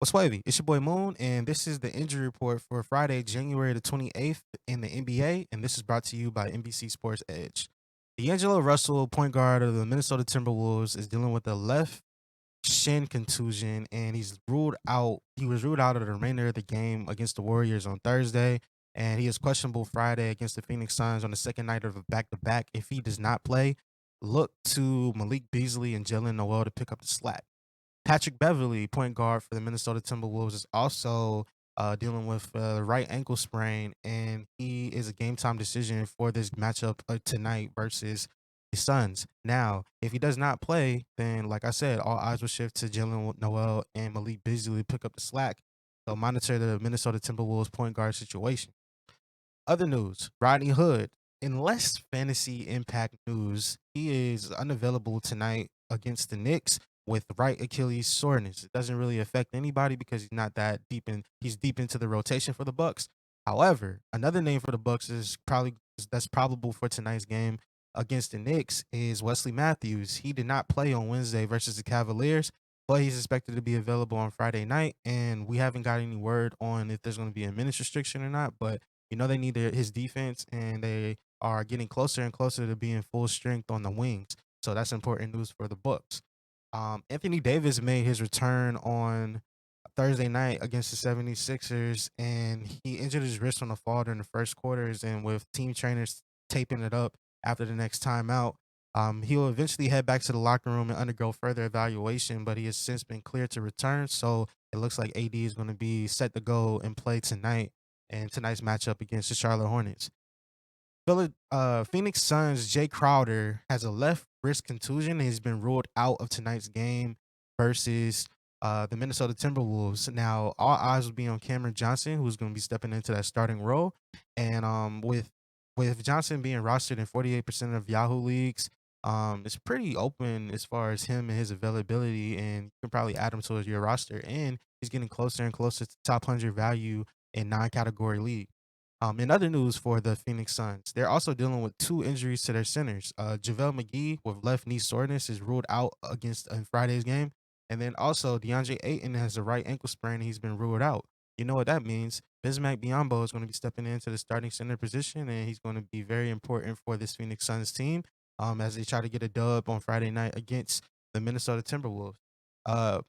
What's wavy? It's your boy Moon, and this is the injury report for Friday, January the 28th in the NBA, and this is brought to you by NBC Sports Edge. D'Angelo Russell, point guard of the Minnesota Timberwolves, is dealing with a left shin contusion, and he's ruled out. He was ruled out of the remainder of the game against the Warriors on Thursday, and he is questionable Friday against the Phoenix Suns on the second night of a back-to-back. If he does not play, look to Malik Beasley and Jalen Noel to pick up the slack. Patrick Beverly, point guard for the Minnesota Timberwolves, is also dealing with a right ankle sprain, and he is a game time decision for this matchup tonight versus the Suns. Now, if he does not play, then like I said, all eyes will shift to Jalen Noel and Malik Beasley to pick up the slack. So monitor the Minnesota Timberwolves point guard situation. Other news, Rodney Hood. In less fantasy impact news, he is unavailable tonight against the Knicks with right Achilles soreness. It doesn't really affect anybody because he's not that deep in he's deep into the rotation for the Bucks. However, another name for the Bucks is probably that's probable for tonight's game against the Knicks is Wesley Matthews. He did not play on Wednesday versus the Cavaliers, but he's expected to be available on Friday night, and we haven't got any word on if there's going to be a minutes restriction or not, but they need his defense, and they are getting closer and closer to being full strength on the wings. So that's important news for the Bucks. Anthony Davis made his return on Thursday night against the 76ers, and he injured his wrist on the fall during the first quarters. And with team trainers taping it up after the next timeout, he'll eventually head back to the locker room and undergo further evaluation. But he has since been cleared to return, so it looks like AD is going to be set to go and play tonight and tonight's matchup against the Charlotte Hornets. Phoenix Suns' Jay Crowder has a left wrist contusion and he's been ruled out of tonight's game versus the Minnesota Timberwolves. Now, all eyes will be on Cameron Johnson, who's going to be stepping into that starting role. And with Johnson being rostered in 48% of Yahoo leagues, it's pretty open as far as him and his availability, and you can probably add him to your roster. And he's getting closer and closer to top 100 value in non-category league. In other news for the Phoenix Suns, they're also dealing with two injuries to their centers. JaVale McGee with left knee soreness is ruled out against Friday's game. And then also DeAndre Ayton has a right ankle sprain. He's been ruled out. You know what that means? Bismack Biyombo is going to be stepping into the starting center position, and he's going to be very important for this Phoenix Suns team as they try to get a dub on Friday night against the Minnesota Timberwolves. Uh,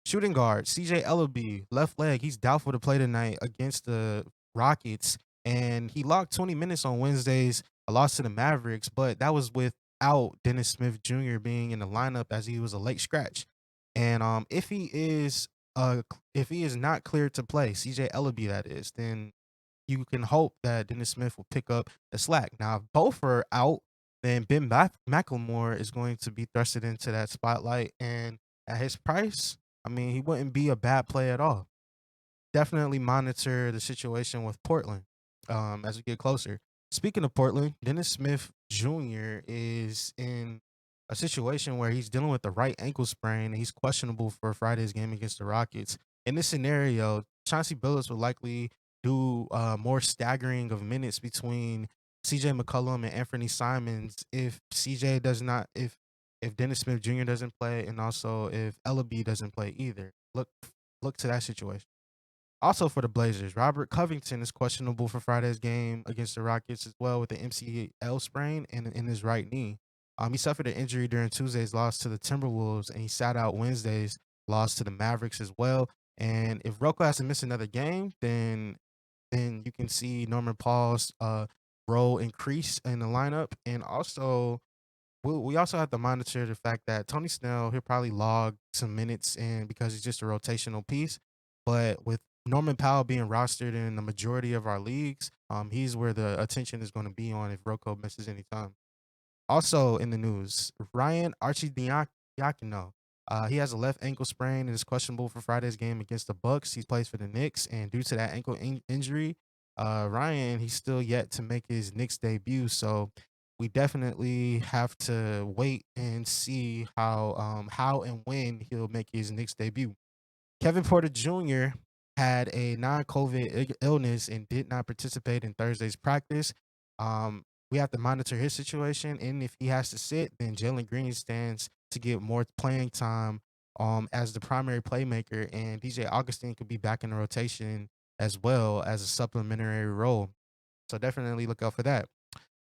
Shooting guard CJ Ellaby, left leg. He's doubtful to play tonight against the Rockets, and he logged 20 minutes on Wednesday's a loss to the Mavericks, but that was without Dennis Smith Jr. being in the lineup as he was a late scratch. And if he is not cleared to play, CJ Ellaby that is, then you can hope that Dennis Smith will pick up the slack. Now, if both are out, then McLemore is going to be thrusted into that spotlight, and at his price, I mean, he wouldn't be a bad play at all. Definitely monitor the situation with Portland as we get closer. Speaking of Portland, Dennis Smith Jr. is in a situation where he's dealing with the right ankle sprain and he's questionable for Friday's game against the Rockets. In this scenario, Chauncey Billups would likely do more staggering of minutes between CJ McCollum and Anthony Simons if CJ does not if Dennis Smith Jr. doesn't play, and also if Ellaby doesn't play either. Look to that situation. Also for the Blazers, Robert Covington is questionable for Friday's game against the Rockets as well with the MCL sprain in his right knee. He suffered an injury during Tuesday's loss to the Timberwolves, and he sat out Wednesday's loss to the Mavericks as well. And if Rocco has to miss another game, then you can see Norman Paul's role increase in the lineup, and also we also have to monitor the fact that Tony Snell, he'll probably log some minutes in because he's just a rotational piece. But with Norman Powell being rostered in the majority of our leagues, he's where the attention is going to be on if Rocco misses any time. Also in the news, Ryan Arcidiacono. He has a left ankle sprain and is questionable for Friday's game against the Bucks. He plays for the Knicks, and due to that ankle injury, Ryan he's still yet to make his Knicks debut. So we definitely have to wait and see how and when he'll make his Knicks debut. Kevin Porter Jr. had a non-COVID illness and did not participate in Thursday's practice. We have to monitor his situation, and if he has to sit, then Jalen Green stands to get more playing time as the primary playmaker, and DJ Augustine could be back in the rotation as well as a supplementary role. So definitely look out for that.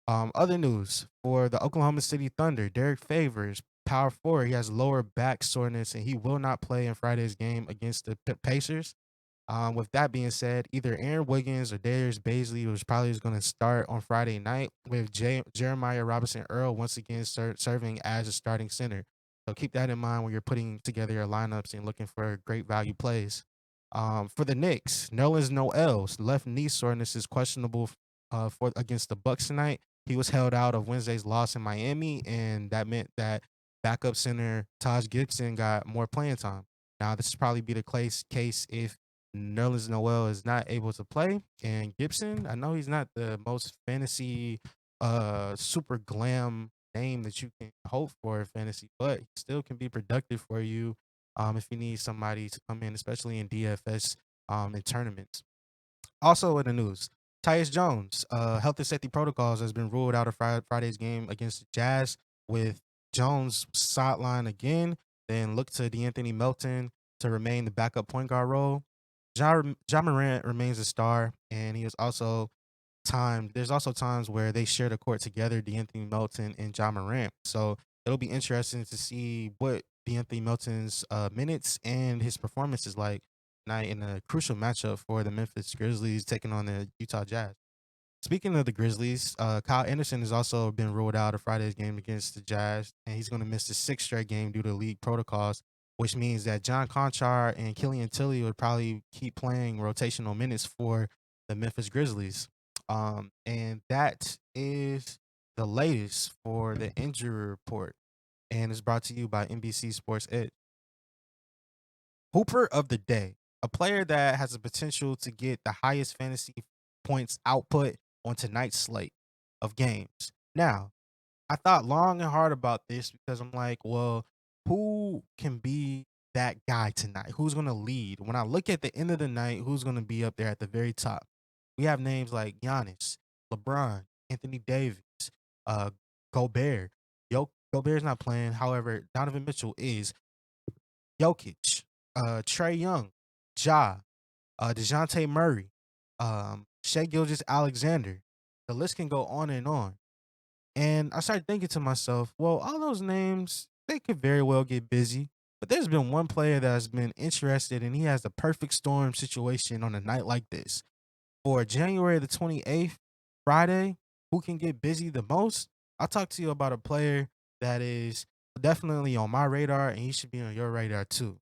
Other news for the Oklahoma City Thunder, Derek Favors, power forward, he has lower back soreness and he will not play in Friday's game against the Pacers. With that being said, either Aaron Wiggins or Darius Baisley was probably going to start on Friday night with Jeremiah Robinson Earl once again serving as a starting center. So keep that in mind when you're putting together your lineups and looking for great value plays. For the Knicks, Nerlens Noel's left knee soreness is questionable for against the Bucks tonight. He was held out of Wednesday's loss in Miami, and that meant that backup center Taj Gibson got more playing time. Now, this would probably be the case if Nerlens Noel is not able to play. And Gibson, I know he's not the most fantasy, super glam name that you can hope for in fantasy, but he still can be productive for you if you need somebody to come in, especially in DFS in tournaments. Also in the news, Tyus Jones, health and safety protocols has been ruled out of Friday's game against the Jazz with Jones sideline again. Then look to DeAnthony Melton to remain the backup point guard role. Ja Morant remains a star, and he is also timed. There's also times where they share the court together, DeAnthony Melton and Ja Morant. So it'll be interesting to see what DeAnthony Melton's minutes and his performance is like tonight in a crucial matchup for the Memphis Grizzlies taking on the Utah Jazz. Speaking of the Grizzlies, Kyle Anderson has also been ruled out of Friday's game against the Jazz, and he's going to miss the sixth straight game due to league protocols, which means that John Conchar and Killian Tilly would probably keep playing rotational minutes for the Memphis Grizzlies. And that is the latest for the injury report, and it's brought to you by NBC Sports Edge. Hooper of the day, a player that has the potential to get the highest fantasy points output on tonight's slate of games. Now, I thought long and hard about this because I'm like, well, who can be that guy tonight? Who's going to lead? When I look at the end of the night, who's going to be up there at the very top? We have names like Giannis, LeBron, Anthony Davis, uh, Gobert. Gobert's not playing. However, Donovan Mitchell is. Jokic, Trey Young, Ja, DeJounte Murray, Shea Gilgis Alexander. The list can go on and on. And I started thinking to myself, well, all those names, they could very well get busy. But there's been one player that has been interested, and he has the perfect storm situation on a night like this. For January the 28th, Friday, who can get busy the most? I'll talk to you about a player that is definitely on my radar, and he should be on your radar too.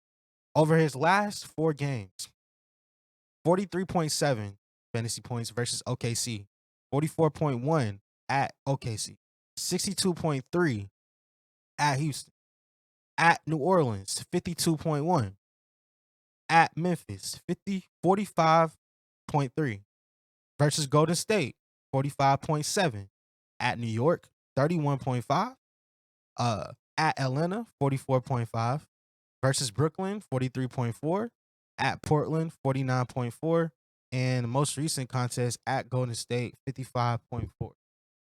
Over his last 4 games, 43.7 fantasy points versus OKC, 44.1 at OKC, 62.3 at Houston, at New Orleans, 52.1, at Memphis, 45.3 versus Golden State, 45.7, at New York, 31.5, at Atlanta, 44.5, versus Brooklyn, 43.4, at Portland, 49.4, and the most recent contest at Golden State, 55.4.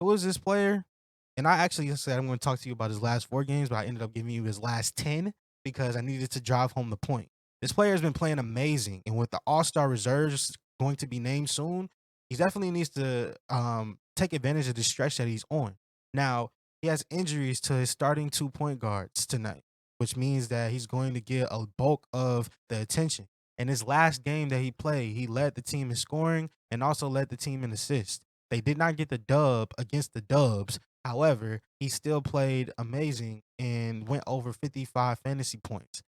Who is this player? And I actually said I'm going to talk to you about his last 4 games, but I ended up giving you his last 10 because I needed to drive home the point. This player has been playing amazing, and with the All-Star reserves going to be named soon, he definitely needs to take advantage of the stretch that he's on. Now, he has injuries to his starting 2 point guards tonight, which means that he's going to get a bulk of the attention. In his last game that he played, he led the team in scoring and also led the team in assists. They did not get the dub against the Dubs. However, he still played amazing and went over 55 fantasy points.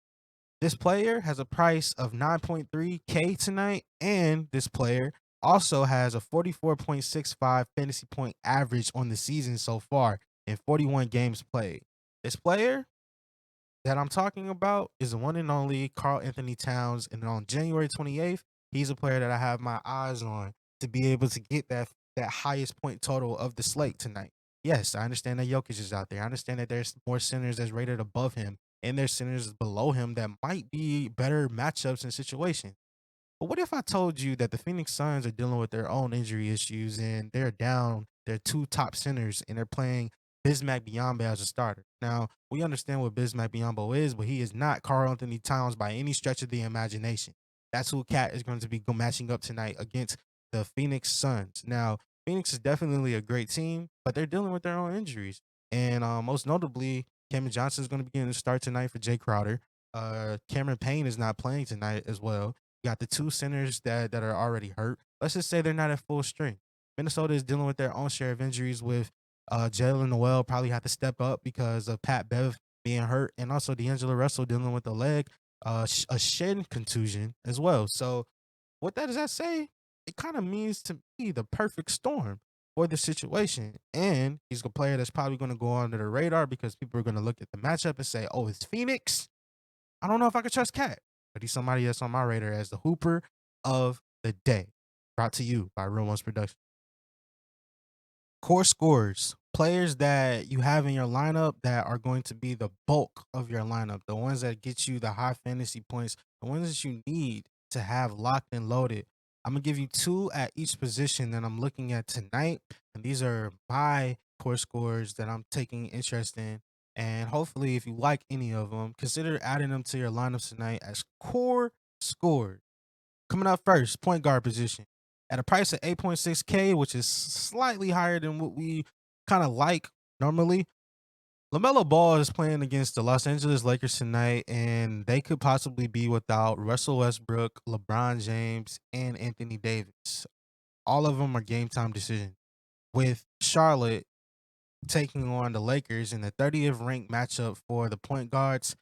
This player has a price of 9.3K tonight, and this player also has a 44.65 fantasy point average on the season so far in 41 games played. This player that I'm talking about is the one and only Carl Anthony Towns. And on January 28th, he's a player that I have my eyes on to be able to get that highest point total of the slate tonight. Yes, I understand that Jokic is out there. I understand that there's more centers that's rated above him, and there's centers below him that might be better matchups and situations. But what if I told you that the Phoenix Suns are dealing with their own injury issues and they're down their 2 top centers and they're playing Bismack Biyombo as a starter. Now, we understand what Bismack Biyombo is, but he is not Karl Anthony Towns by any stretch of the imagination. That's who Cat is going to be matching up tonight against the Phoenix Suns. Now, Phoenix is definitely a great team, but they're dealing with their own injuries. And most notably, Cameron Johnson is going to be getting a start tonight for Jay Crowder. Cameron Payne is not playing tonight as well. You got the two centers that are already hurt. Let's just say they're not at full strength. Minnesota is dealing with their own share of injuries with Jalen Noel probably had to step up because of Pat Bev being hurt, and also D'Angelo Russell dealing with a leg, a shin contusion as well. So, what that does that say? It kind of means to me the perfect storm for the situation. And he's a player that's probably going to go under the radar because people are going to look at the matchup and say, "Oh, it's Phoenix. I don't know if I can trust Cat," but he's somebody that's on my radar as the Hooper of the day. Brought to you by Real Ones Production. Core scores, players that you have in your lineup that are going to be the bulk of your lineup, the ones that get you the high fantasy points, the ones that you need to have locked and loaded. I'm gonna give you two at each position that I'm looking at tonight, and these are my core scores that I'm taking interest in. And hopefully, if you like any of them, consider adding them to your lineups tonight as core scores. Coming up first, point guard position. At a price of 8.6K, which is slightly higher than what we kind of like normally. LaMelo Ball is playing against the Los Angeles Lakers tonight, and they could possibly be without Russell Westbrook, LeBron James, and Anthony Davis. All of them are game time decisions. With Charlotte taking on the Lakers in the 30th ranked matchup for the point guards,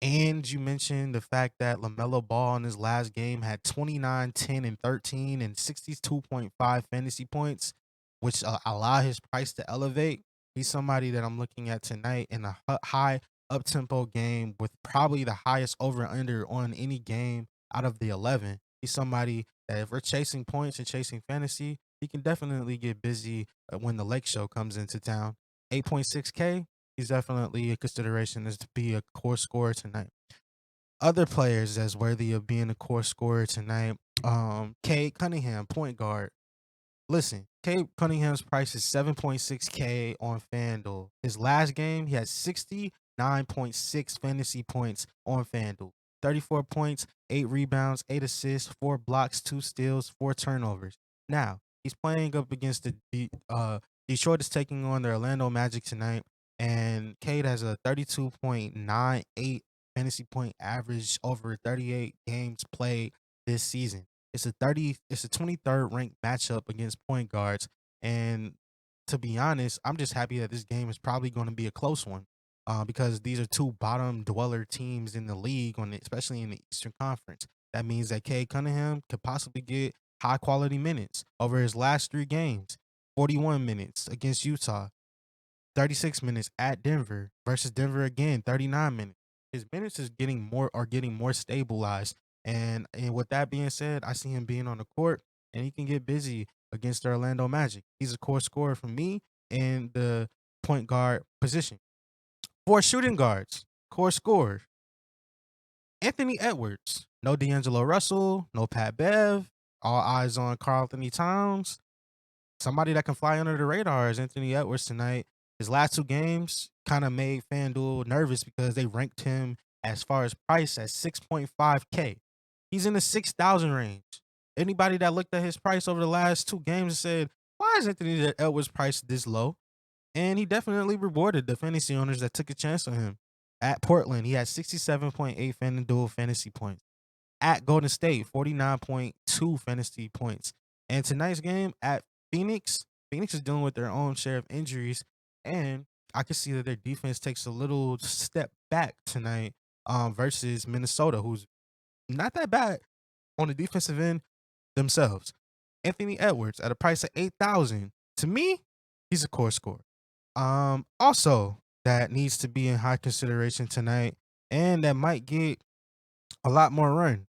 and you mentioned the fact that LaMelo Ball in his last game had 29, 10, and 13 and 62.5 fantasy points, which allow his price to elevate. He's somebody that I'm looking at tonight in a high up tempo game with probably the highest over under on any game out of the 11. He's somebody that if we're chasing points and chasing fantasy, he can definitely get busy when the Lake Show comes into town. 8.6K, he's definitely a consideration as to be a core scorer tonight. Other players that's worthy of being a core scorer tonight, Cade Cunningham, point guard. Listen, Cade Cunningham's price is 7.6K on FanDuel. His last game, he had 69.6 fantasy points on FanDuel. 34 points, 8 rebounds, 8 assists, 4 blocks, 2 steals, 4 turnovers. Now, he's playing up against Detroit is taking on the Orlando Magic tonight, and Cade has a 32.98 fantasy point average over 38 games played this season. It's a 23rd ranked matchup against point guards. And to be honest, I'm just happy that this game is probably going to be a close one. Because these are two bottom dweller teams in the league, especially in the Eastern Conference. That means that Cade Cunningham could possibly get high quality minutes over his last 3 games. 41 minutes against Utah, 36 minutes at Denver versus Denver again, 39 minutes. His minutes is getting more stabilized. And with that being said, I see him being on the court and he can get busy against the Orlando Magic. He's a core scorer for me in the point guard position. For shooting guards, core scorers, Anthony Edwards. No D'Angelo Russell, no Pat Bev. All eyes on Karl Anthony Towns. Somebody that can fly under the radar is Anthony Edwards tonight. His last 2 games kind of made FanDuel nervous because they ranked him as far as price at 6.5K. He's in the 6,000 range. Anybody that looked at his price over the last 2 games said, why is Anthony Edwards' price this low? And he definitely rewarded the fantasy owners that took a chance on him. At Portland, he had 67.8 FanDuel fantasy points. At Golden State, 49.2 fantasy points. And tonight's game at Phoenix is dealing with their own share of injuries. And I can see that their defense takes a little step back tonight versus Minnesota, who's not that bad on the defensive end themselves. Anthony Edwards at a price of 8,000. To me, he's a core scorer. Also, that needs to be in high consideration tonight, and that might get a lot more run.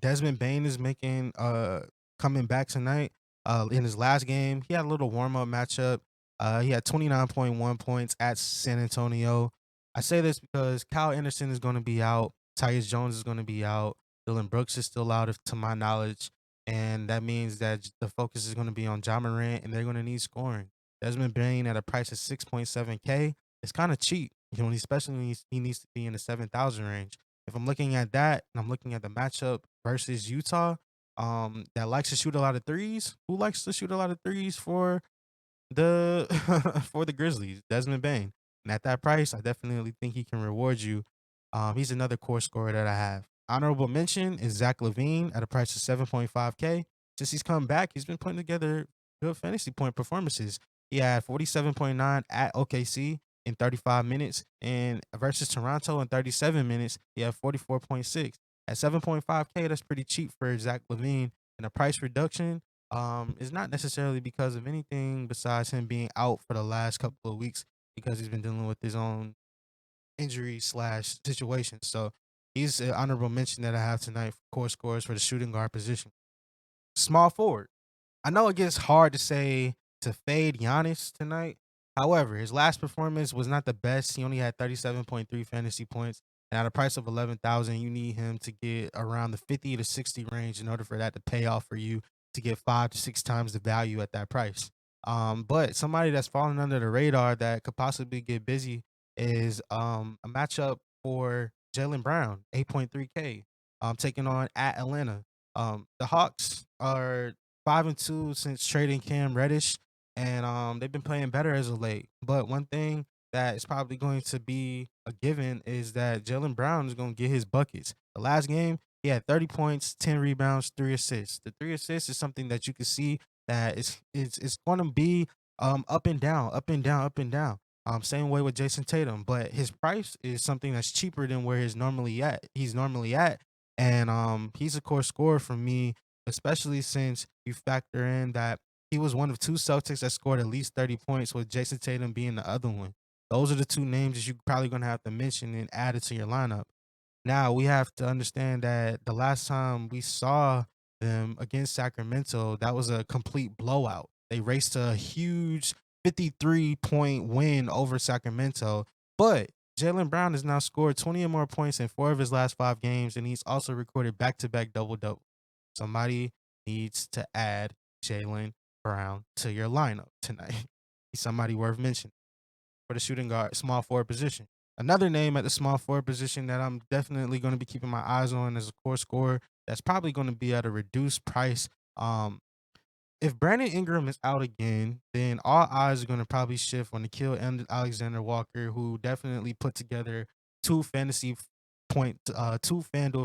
Desmond Bain is making coming back tonight. In his last game, he had a little warm up matchup. He had 29.1 points at San Antonio. I say this because Kyle Anderson is going to be out. Tyus Jones is going to be out. Dylan Brooks is still out, to my knowledge, and that means that the focus is going to be on Ja Morant, and they're going to need scoring. Desmond Bain at a price of 6.7K. It's kind of cheap, especially when he needs to be in the 7,000 range. If I'm looking at that and I'm looking at the matchup versus Utah, that likes to shoot a lot of threes. Who likes to shoot a lot of threes for the for the Grizzlies? Desmond Bain. And at that price, I definitely think he can reward you. He's another core scorer that I have. Honorable mention is Zach Levine at a price of 7.5K. Since he's come back, he's been putting together good fantasy point performances. He had 47.9 at OKC in 35 minutes, and versus Toronto in 37 minutes, he had 44.6. At 7.5K, that's pretty cheap for Zach Levine. And a price reduction is not necessarily because of anything besides him being out for the last couple of weeks because he's been dealing with his own injury slash situation. So he's an honorable mention that I have tonight for core scores for the shooting guard position. Small forward. I know it gets hard to say to fade Giannis tonight. However, his last performance was not the best. He only had 37.3 fantasy points. And at a price of 11,000, you need him to get around the 50 to 60 range in order for that to pay off for you to get 5 to 6 times the value at that price. But somebody that's falling under the radar that could possibly get busy is a matchup for Jalen Brown, 8.3K, taking on at Atlanta. The Hawks are 5-2 since trading Cam Reddish, and they've been playing better as of late. But one thing that is probably going to be a given is that Jalen Brown is going to get his buckets. The last game, he had 30 points, 10 rebounds, 3 assists. The 3 assists is something that you can see that it's going to be up and down, up and down, up and down. Same way with Jason Tatum, but his price is something that's cheaper than where he's normally at, and he's a core scorer for me, especially since you factor in that he was one of two Celtics that scored at least 30 points, with Jason Tatum being the other one. Those are the two names that you're probably going to have to mention and add it to your lineup. Now we have to understand that the last time we saw them against Sacramento, that was a complete blowout. They raced to a huge 53-point win over Sacramento, but Jalen Brown has now scored 20 or more points in 4 of his last 5 games, and he's also recorded back-to-back double-double. Somebody needs to add Jalen Brown to your lineup tonight. He's somebody worth mentioning for the shooting guard, small forward position. Another name at the small forward position that I'm definitely going to be keeping my eyes on as a core scorer that's probably going to be at a reduced price. Um, if Brandon Ingram is out again, then all eyes are going to probably shift on Nikhil and Alexander Walker, who definitely put together two FanDuel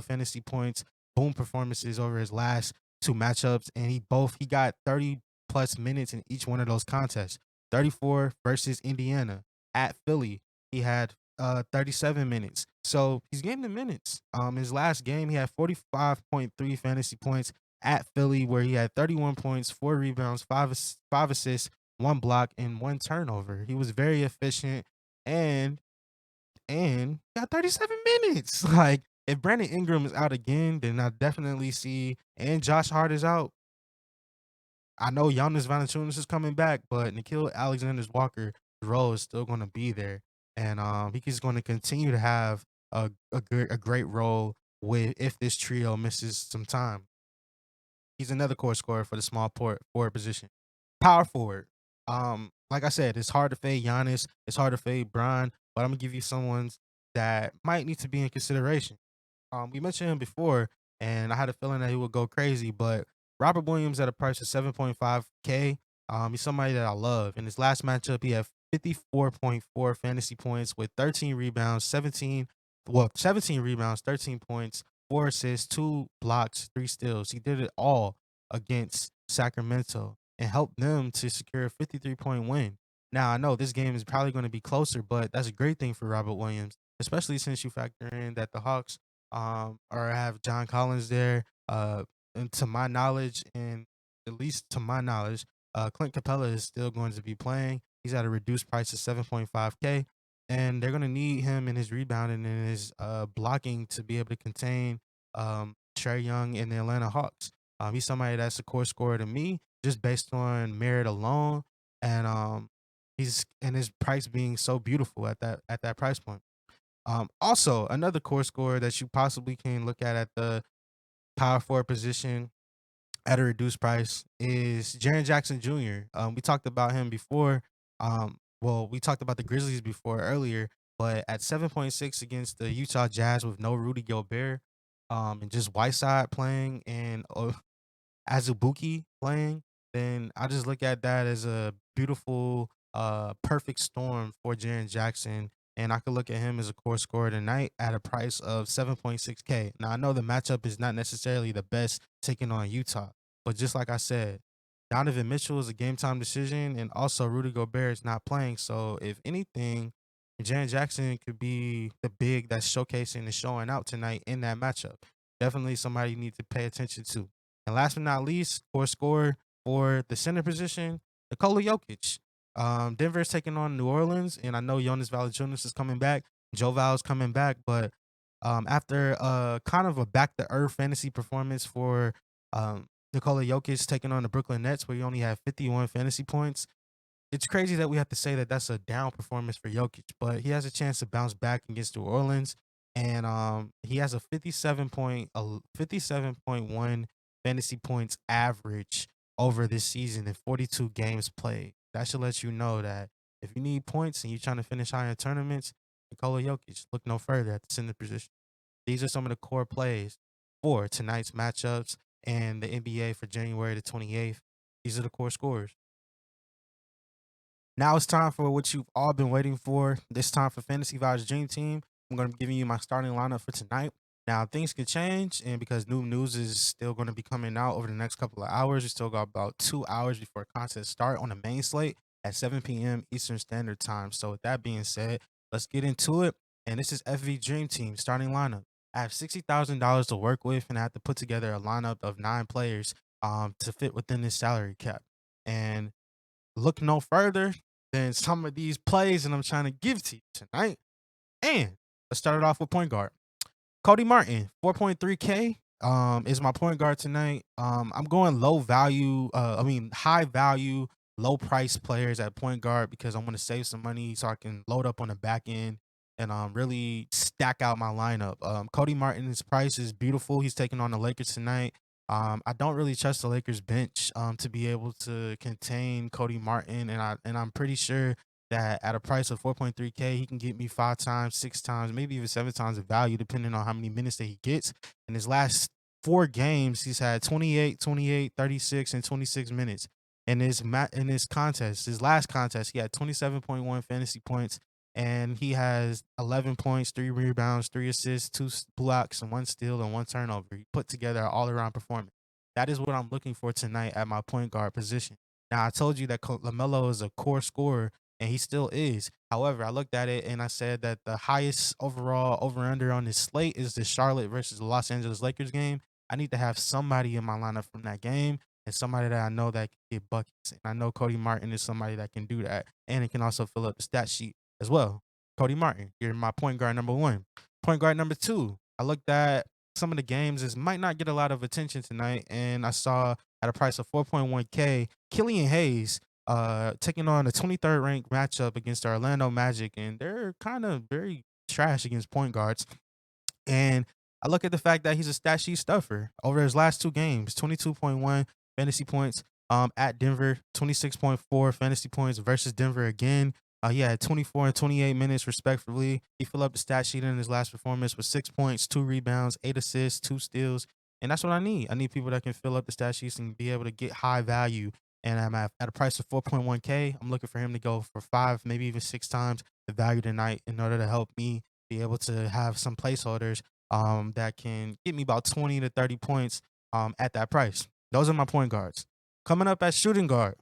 fantasy points, boom performances over his last 2 matchups, and he got 30 plus minutes in each one of those contests. 34 versus Indiana at Philly, he had 37 minutes. So he's getting the minutes. His last game, he had 45.3 fantasy points at Philly, where he had 31 points, 4 rebounds, five assists, 1 block, and 1 turnover. He was very efficient and got 37 minutes. Like, if Brandon Ingram is out again, then I definitely see, and Josh Hart is out. I know Giannis Valanciunas is coming back, but Nikhil Alexander's Walker's role is still going to be there, and he's going to continue to have a great role with if this trio misses some time. He's another core scorer for the small forward position. Power forward. Like I said, it's hard to fade Giannis. It's hard to fade Brian, but I'm gonna give you someone that might need to be in consideration. We mentioned him before, and I had a feeling that he would go crazy, but Robert Williams at a price of 7.5K. He's somebody that I love. In his last matchup, he had 54.4 fantasy points with 13 rebounds, 17 rebounds, 13 points, 4 assists, 2 blocks, 3 steals. He did it all against Sacramento and helped them to secure a 53-point win. Now, I know this game is probably going to be closer, but that's a great thing for Robert Williams, especially since you factor in that the Hawks or have John Collins there. And to my knowledge, and at least to my knowledge, Clint Capella is still going to be playing. He's at a reduced price of 7.5K, and they're going to need him in his rebounding and his blocking to be able to contain Trey Young and the Atlanta Hawks. He's somebody that's a core scorer to me, just based on merit alone, and his price being so beautiful at that price point. Also, another core scorer that you possibly can look at the power forward position at a reduced price is Jaren Jackson Jr. We talked about him before. Well, we talked about the Grizzlies before earlier, but at 7.6 against the Utah Jazz with no Rudy Gobert, and just Whiteside playing and Azubuike playing, then I just look at that as a beautiful, perfect storm for Jaren Jackson. And I could look at him as a core scorer tonight at a price of 7.6K. Now, I know the matchup is not necessarily the best taking on Utah, but just like I said, Donovan Mitchell is a game time decision, and also Rudy Gobert is not playing. So, if anything, Jaren Jackson could be the big that's showcasing and showing out tonight in that matchup. Definitely somebody you need to pay attention to. And last but not least, core scorer for the center position, Nikola Jokic. Denver is taking on New Orleans, and I know Jonas Valanciunas is coming back. Joe Val is coming back, but after kind of a back to earth fantasy performance for Nikola Jokic taking on the Brooklyn Nets, where he only had 51 fantasy points, it's crazy that we have to say that that's a down performance for Jokic, but he has a chance to bounce back against New Orleans, and he has a 57.1 fantasy points average over this season in 42 games played. That should let you know that if you need points and you're trying to finish high in tournaments, Nikola Jokic, look no further at the center position. These are some of the core plays for tonight's matchups and the NBA for January the 28th. These are the core scores. Now it's time for what you've all been waiting for. This time for Fantasy Vibes Dream Team. I'm going to be giving you my starting lineup for tonight. Now things can change, and because new news is still going to be coming out over the next couple of hours, we still got about 2 hours before contests start on the main slate at 7 p.m. Eastern Standard Time. So with that being said, let's get into it. And this is FV Dream Team starting lineup. I have $60,000 to work with, and I have to put together a lineup of 9 players to fit within this salary cap. And look no further than some of these plays that I'm trying to give to you tonight. And let's start it off with point guard. Cody Martin, 4.3K. Is my point guard tonight. I'm going high value, low price players at point guard because I want to save some money so I can load up on the back end and really stack out my lineup. Cody Martin's price is beautiful. He's taking on the Lakers tonight. I don't really trust the Lakers bench to be able to contain Cody Martin, and I'm pretty sure that at a price of 4.3K, he can get me 5 times, 6 times, maybe even 7 times the value, depending on how many minutes that he gets. In his last 4 games, he's had 28, 28, 36, and 26 minutes. In his contest, his last contest, he had 27.1 fantasy points, and he has 11 points, 3 rebounds, 3 assists, blocks, and 1 steal and 1 turnover. He put together an all-around performance. That is what I'm looking for tonight at my point guard position. Now, I told you that LaMelo is a core scorer, and he still is. However, I looked at it and I said that the highest overall over-under on this slate is the Charlotte versus the Los Angeles Lakers game. I need to have somebody in my lineup from that game and somebody that I know that can get buckets. And I know Cody Martin is somebody that can do that, and it can also fill up the stat sheet as well. Cody Martin, you're my point guard number 1. Point guard number 2, I looked at some of the games. This might not get a lot of attention tonight, and I saw at a price of 4.1K, Killian Hayes taking on a 23rd ranked matchup against the Orlando Magic, and they're kind of very trash against point guards. And I look at the fact that he's a stat sheet stuffer over his last 2 games, 22.1 fantasy points at Denver, 26.4 fantasy points versus Denver again. He had 24 and 28 minutes respectively. He filled up the stat sheet in his last performance with 6 points, 2 rebounds, 8 assists, 2 steals. And that's what I need. I need people that can fill up the stat sheets and be able to get high value. And I'm at a price of 4.1K. I'm looking for him to go for 5, maybe even 6 times the value tonight in order to help me be able to have some placeholders that can get me about 20 to 30 points at that price. Those are my point guards. Coming up at shooting guard,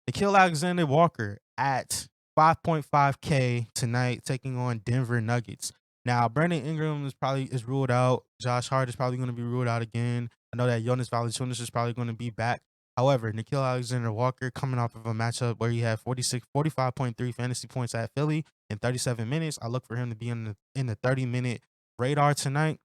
Nickeil Alexander-Walker at 5.5K tonight, taking on Denver Nuggets. Now, Brandon Ingram is ruled out. Josh Hart is probably going to be ruled out again. I know that Jonas Valanciunas is probably going to be back. However, Nickeil Alexander-Walker coming off of a matchup where he had 45.3 fantasy points at Philly in 37 minutes. I look for him to be in the 30-minute radar tonight,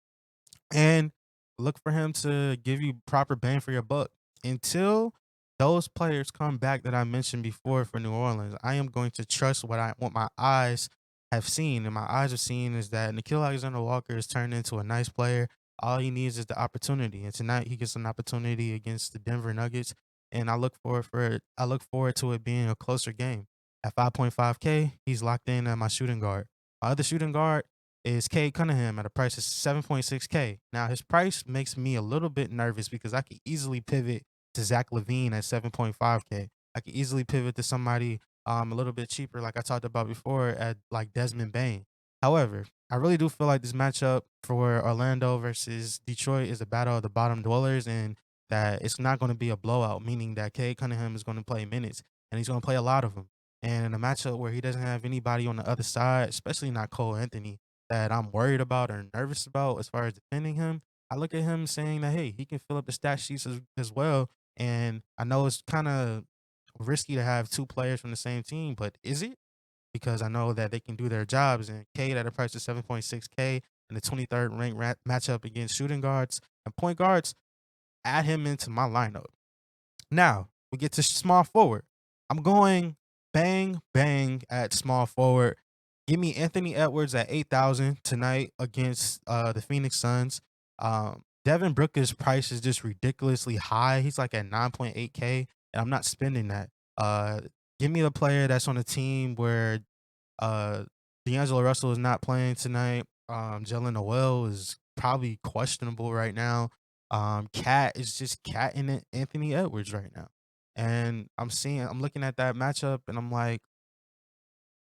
and look for him to give you proper bang for your buck. Until those players come back that I mentioned before for New Orleans, I am going to trust what my eyes have seen. And my eyes have seen is that Nickeil Alexander-Walker has turned into a nice player. All he needs is the opportunity. And tonight he gets an opportunity against the Denver Nuggets. And I look forward to it being a closer game. At 5.5K, he's locked in at my shooting guard. My other shooting guard is Cade Cunningham at a price of 7.6K. Now his price makes me a little bit nervous because I could easily pivot to Zach Levine at 7.5K. I could easily pivot to somebody a little bit cheaper, like I talked about before, at like Desmond Bain. However, I really do feel like this matchup for Orlando versus Detroit is a battle of the bottom dwellers, and that it's not going to be a blowout, meaning that Cade Cunningham is going to play minutes and he's going to play a lot of them. And in a matchup where he doesn't have anybody on the other side, especially not Cole Anthony, that I'm worried about or nervous about as far as defending him, I look at him saying that, hey, he can fill up the stat sheets as well. And I know it's kind of risky to have two players from the same team, but is it? Because I know that they can do their jobs. And Cade at a price of 7.6K in the 23rd ranked matchup against shooting guards and point guards, add him into my lineup. Now we get to small forward. I'm going bang, bang at small forward. Give me Anthony Edwards at 8,000 tonight against the Phoenix Suns. Devin Booker's price is just ridiculously high. He's like at 9.8K, and I'm not spending that. Uh, Give me the player that's on a team where uh, D'Angelo Russell is not playing tonight. Jalen Noel is probably questionable right now. Cat is just catting it Anthony Edwards right now. And I'm looking at that matchup and I'm like,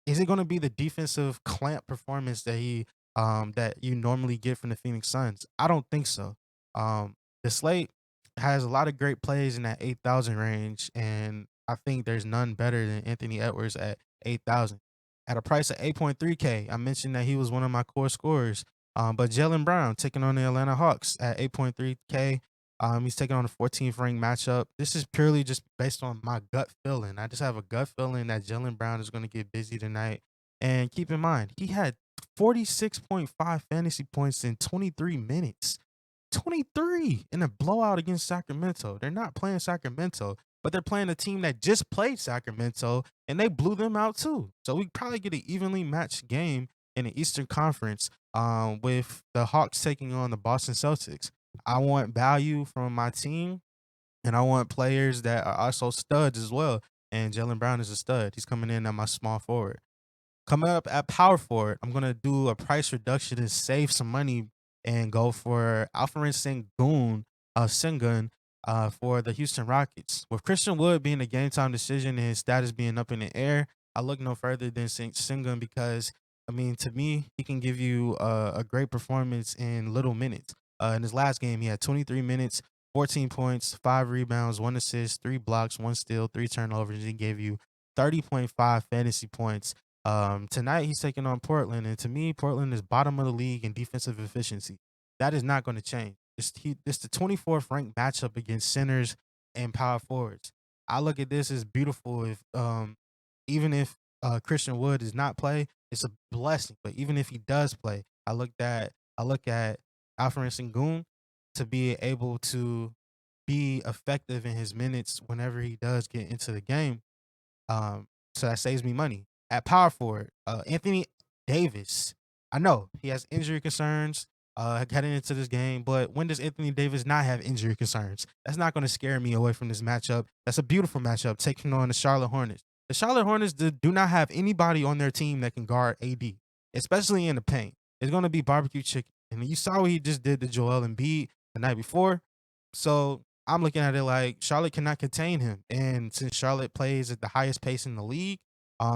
is it gonna be the defensive clamp performance that you normally get from the Phoenix Suns? I don't think so. The slate has a lot of great plays in that 8,000 range, and I think there's none better than Anthony Edwards at 8,000. At a price of 8.3K, I mentioned that he was one of my core scorers. But Jalen Brown taking on the Atlanta Hawks at 8.3K. He's taking on a 14th ranked matchup. This is purely just based on my gut feeling. I just have a gut feeling that Jalen Brown is going to get busy tonight. And keep in mind, he had 46.5 fantasy points in 23 minutes. 23 in a blowout against Sacramento. They're not playing Sacramento, but they're playing a team that just played Sacramento and they blew them out too. So we probably get an evenly matched game in the Eastern Conference with the Hawks taking on the Boston Celtics. I want value from my team, and I want players that are also studs as well. And Jalen Brown is a stud. He's coming in at my small forward. Coming up at power forward, I'm gonna do a price reduction and save some money and go for Alperen Sengun, for the Houston Rockets. With Christian Wood being a game time decision and his status being up in the air, I look no further than Sengun because I mean, to me, he can give you a great performance in little minutes. In his last game, he had 23 minutes, 14 points, 5 rebounds, 1 assist, 3 blocks, 1 steal, 3 turnovers. He gave you 30.5 fantasy points. Tonight he's taking on Portland, and to me, Portland is bottom of the league in defensive efficiency. That is not going to change. It's the 24th ranked matchup against centers and power forwards. I look at this as beautiful. If even if Christian Wood does not play, it's a blessing. But even if he does play, I look at Alfred Sengun to be able to be effective in his minutes whenever he does get into the game. So that saves me money. At power forward, Anthony Davis. I know he has injury concerns heading into this game, but when does Anthony Davis not have injury concerns? That's not going to scare me away from this matchup. That's a beautiful matchup taking on the Charlotte Hornets. The Charlotte Hornets do not have anybody on their team that can guard AD, especially in the paint. It's going to be barbecue chicken. And you saw what he just did to Joel Embiid the night before. So I'm looking at it like Charlotte cannot contain him. And since Charlotte plays at the highest pace in the league,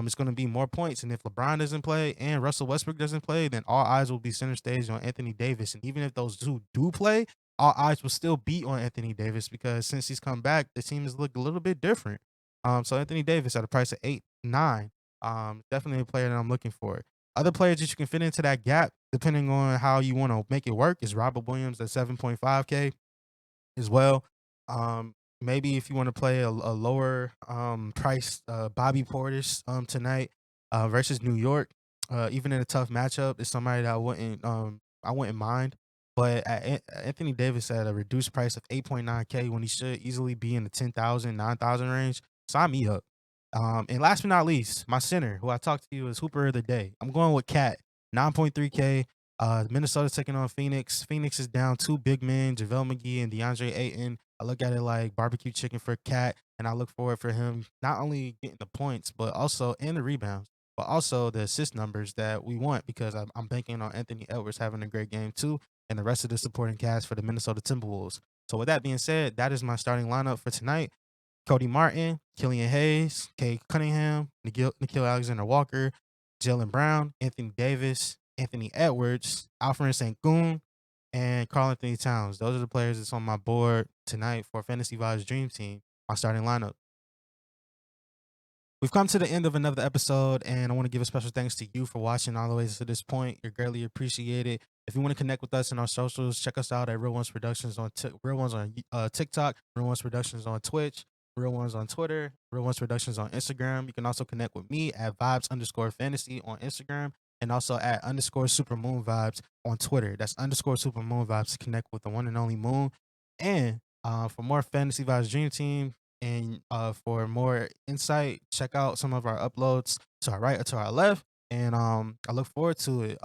it's going to be more points. And if LeBron doesn't play and Russell Westbrook doesn't play, then all eyes will be center stage on Anthony Davis. And even if those two do play, all eyes will still be on Anthony Davis because since he's come back, the team has looked a little bit different. So Anthony Davis at a price of 8, 9, definitely a player that I'm looking for. Other players that you can fit into that gap, depending on how you want to make it work, is Robert Williams at 7.5K as well. Maybe if you want to play a lower price Bobby Portis tonight versus New York, even in a tough matchup, is somebody that I wouldn't mind. But Anthony Davis at a reduced price of 8.9K when he should easily be in the 10,000, 9,000 range, sign me up. And last but not least, my center, who I talked to you, is Hooper of the Day. I'm going with Cat, 9.3K. Minnesota taking on Phoenix. Phoenix is down two big men, JaVale McGee and DeAndre Ayton. I look at it like barbecue chicken for Cat, and I look forward for him not only getting the points, but also and the rebounds, but also the assist numbers that we want because I'm banking on Anthony Edwards having a great game too, and the rest of the supporting cast for the Minnesota Timberwolves. So with that being said, that is my starting lineup for tonight. Cody Martin, Killian Hayes, Kay Cunningham, Nikhil Alexander Walker, Jalen Brown, Anthony Davis, Anthony Edwards, Alfred Sengun, and Karl Anthony Towns. Those are the players that's on my board tonight for Fantasy Vibes Dream Team, my starting lineup. We've come to the end of another episode, and I want to give a special thanks to you for watching all the way to this point. You're greatly appreciated. If you want to connect with us in our socials, check us out at Real Ones Productions on Real Ones on TikTok, Real Ones Productions on Twitch, Real Ones on Twitter, Real Ones Productions on Instagram. You can also connect with me at vibes_fantasy on Instagram, and also at _super moon vibes on Twitter. That's _super moon vibes to connect with the one and only Moon. And for more Fantasy Vibes Dream Team, and for more insight, check out some of our uploads to our right or to our left. And I look forward to it.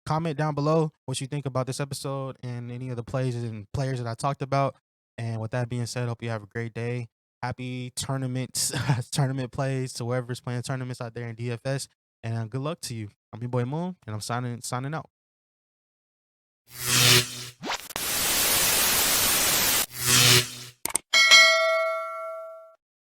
Comment down below what you think about this episode and any of the plays and players that I talked about. And with that being said, hope you have a great day. Happy tournaments, tournament plays to whoever's playing tournaments out there in DFS. And good luck to you. I'm your boy Moon, and I'm signing out.